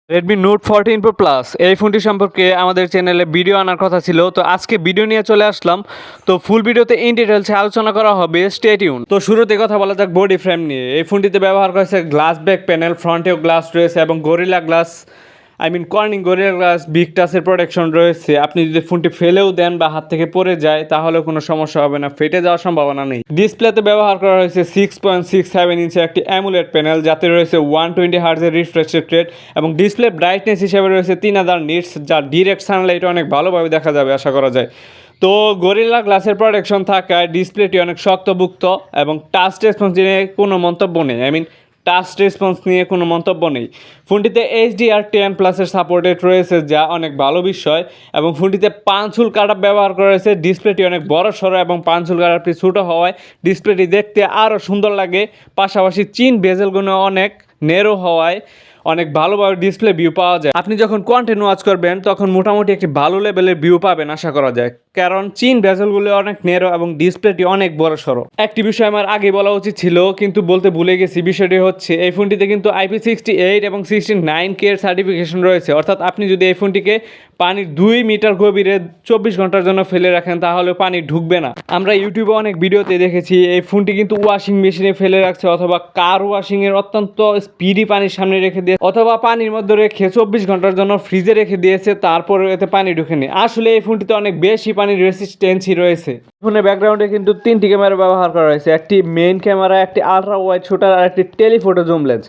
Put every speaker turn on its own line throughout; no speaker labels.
Redmi Note 14 Pro Plus এই ফোনটি সম্পর্কে আমাদের চ্যানেলে ভিডিও আনার কথা ছিল, তো আজকে ভিডিও নিয়ে চলে আসলাম। তো ফুল ভিডিওতে ইন ডিটেলসে আলোচনা করা হবে, স্টে টিউন। তো শুরুতে কথা বলা যাক বডি ফ্রেম নিয়ে। এই ফোনটিতে ব্যবহার করেছে গ্লাস ব্যাক প্যানেল, ফ্রন্টেও গ্লাস রয়েছে এবং Gorilla Glass Corning Gorilla Glass big টাচের প্রোটেকশন রয়েছে। আপনি যদি ফোনটি ফেলেও দেন বা হাত থেকে পড়ে যায় তাহলেও কোনো সমস্যা হবে না, ফেটে যাওয়ার সম্ভাবনা নেই। ডিসপ্লেতে ব্যবহার করা হয়েছে 6.67 ইঞ্চের একটি অ্যামুলেট প্যানেল, যাতে রয়েছে 120 হার্জের রিফ্রেশ রেট এবং ডিসপ্লে ব্রাইটনেস হিসেবে রয়েছে 3000 নিটস, যা ডিরেক্ট সানলাইটে অনেক ভালোভাবে দেখা যাবে আশা করা যায়। তো গরিলা গ্লাসের প্রোটেকশন থাকায় ডিসপ্লেটি অনেক শক্তপোক্ত এবং টাচ রেসপন্স নিয়ে কোনো মন্তব্য নেই। টাচ রেসপন্স নিয়ে কোনো মন্তব্য নেই। ফোনটিতে HDR10+ সাপোর্টেড রয়েছে, যা অনেক ভালো বিষয়। এবং ফোনটিতে পাঁচ হুল কাট আপ ব্যবহার করা হয়েছে। ডিসপ্লেটি অনেক বড় সড়ো এবং পাঁচ হুল কাট আপটি ছোটো হওয়ায় ডিসপ্লেটি দেখতে আরও সুন্দর লাগে। পাশাপাশি চিন বেজেলগুলো অনেক নেরো হওয়ায় অনেক ভালোভাবে ডিসপ্লে ভিউ পাওয়া যায়। আপনি যখন কন্টেন্ট ওয়াচ করবেন তখন মোটামুটি একটি ভালো লেভেলের ভিউ পাবেন আশা করা যায়, কারণ চিন বেজেলগুলো অনেক নেরো এবং ডিসপ্লেটি অনেক বড় সড়ো। একটি বিষয় আমার আগে বলা উচিত ছিল কিন্তু বলতে ভুলে গেছি, বিষয়টি হচ্ছে এই ফোনটিতে কিন্তু IP68 এবং 69K এর সার্টিফিকেশন রয়েছে। অর্থাৎ আপনি যদি এই ফোনটিকে পানির 2 মিটার গভীরে 24 ঘন্টার জন্য ফেলে রাখেন তাহলে পানি ঢুকবে না। আমরা ইউটিউবে অনেক ভিডিওতে দেখেছি এই ফোনটি কিন্তু ওয়াশিং মেশিনে ফেলে রাখছে, অথবা কার ওয়াশিংয়ের অত্যন্ত স্পিডি পানির সামনে রেখে দিয়ে, অথবা পানির মধ্যে রেখে 24 ঘন্টার জন্য ফ্রিজে রেখে দিয়েছে, তারপরে এতে পানি ঢুকেনি। আসলে এই ফোনটিতে অনেক বেশি পানির রেসিস্টেন্সি রয়েছে। ফোনের ব্যাকগ্রাউন্ডে কিন্তু 3টি ক্যামেরা ব্যবহার করা হয়েছে, একটি মেইন ক্যামেরা, একটি আলট্রা ওয়াইড শুটার আর একটি টেলিফোটো জুম লেন্স।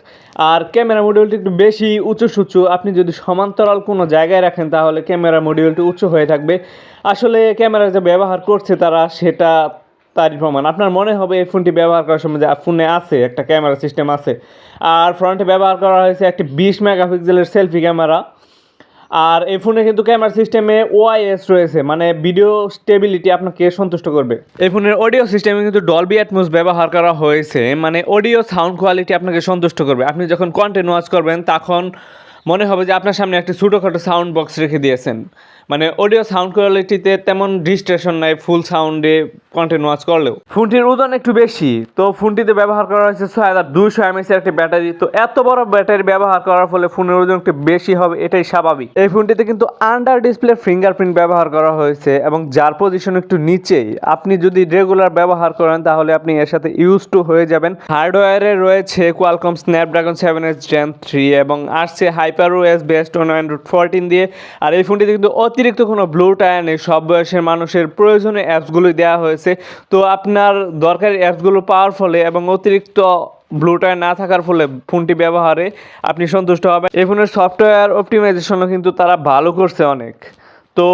আর ক্যামেরা মডিউলটি একটু বেশি উঁচু সুচু, আপনি যদি সমান্তরাল কোনো জায়গায় রাখেন তাহলে ক্যামেরা মডিউলটি উঁচু হয়ে থাকবে। আসলে ক্যামেরা যে ব্যবহার করছে তারা সেটা তারই প্রমাণ। আপনার মনে হবে এই ফোনটি ব্যবহার করার সময় যে ফোনে আছে একটা ক্যামেরা সিস্টেম আছে। আর ফ্রন্টে ব্যবহার করা হয়েছে একটি 20 মেগাপিক্সেলের সেলফি ক্যামেরা। আর এই ফোনে কিন্তু ক্যামেরা সিস্টেমে OIS রয়েছে, মানে ভিডিও স্টেবিলিটি আপনাকে সন্তুষ্ট করবে। এই ফোনের অডিও সিস্টেমে কিন্তু ডলবি অ্যাটমস ব্যবহার করা হয়েছে, মানে অডিও সাউন্ড কোয়ালিটি আপনাকে সন্তুষ্ট করবে। আপনি যখন কন্টেন্ট ওয়াচ করবেন তখন মনে হবে যে আপনার সামনে একটি ছোটোখাটো সাউন্ড বক্স রেখে দিয়েছেন। মানে অডিও সাউন্ড কোয়ালিটিতে তেমন ডিস্ট্রেশন নাই ফুল সাউন্ডে কন্টেন্ট ওয়াচ করলেও। ফোনটির ওজন একটু বেশি, তো ফোনটিতে ব্যবহার করা হয়েছে 6200 mAh একটি ব্যাটারি। তো এত বড় ব্যাটারি ব্যবহার করার ফলে ফোনের ওজন একটু বেশি হবে, এটাই স্বাভাবিক। এই ফোনটিতে কিন্তু আন্ডার ডিসপ্লে ফিঙ্গারপ্রিন্ট ব্যবহার করা হয়েছে এবং যার পজিশন একটু নিচেই। আপনি যদি রেগুলার ব্যবহার করেন তাহলে আপনি এর সাথে ইউজ টু হয়ে যাবেন। হার্ডওয়্যারে রয়েছে কোয়ালকম স্ন্যাপড্রাগন 7H Gen 3 এবং আসছে HyperOS বেসড অন Android 14 দিয়ে। আর এই ফোনটিতে কিন্তু অতিরিক্ত কোনো ব্লু টায়ার নেই, সব বয়সের মানুষের প্রয়োজনীয় অ্যাপসগুলোই দেওয়া হয়েছে। তো আপনার দরকারি অ্যাপসগুলো পাওয়ার ফলে এবং অতিরিক্ত ব্লু টায়ার না থাকার ফলে ফোনটি ব্যবহারে আপনি সন্তুষ্ট হবেন। এই ফোনের সফটওয়্যার অপটিমাইজেশনও কিন্তু তারা ভালো করছে অনেক। তো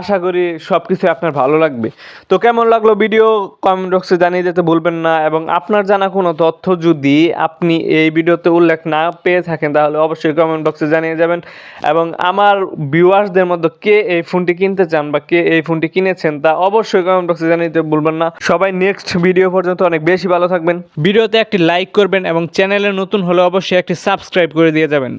আশা করি সব কিছু আপনার ভালো লাগবে। তো কেমন লাগলো ভিডিও কমেন্ট বক্সে জানিয়ে দিতে ভুলবেন না, এবং আপনার জানা কোনো তথ্য যদি আপনি এই ভিডিওতে উল্লেখ না পেয়ে থাকেন তাহলে অবশ্যই কমেন্ট বক্সে জানিয়ে যাবেন। এবং আমার ভিউয়ার্সদের মধ্যে কে এই ফোনটি কিনতে চান বা কে এই ফোনটি কিনেছেন তা অবশ্যই কমেন্ট বক্সে জানিয়ে দিতে ভুলবেন না। সবাই নেক্সট ভিডিও পর্যন্ত অনেক বেশি ভালো থাকবেন। ভিডিওতে একটি লাইক করবেন এবং চ্যানেলে নতুন হলে অবশ্যই একটি সাবস্ক্রাইব করে দিয়ে যাবেন।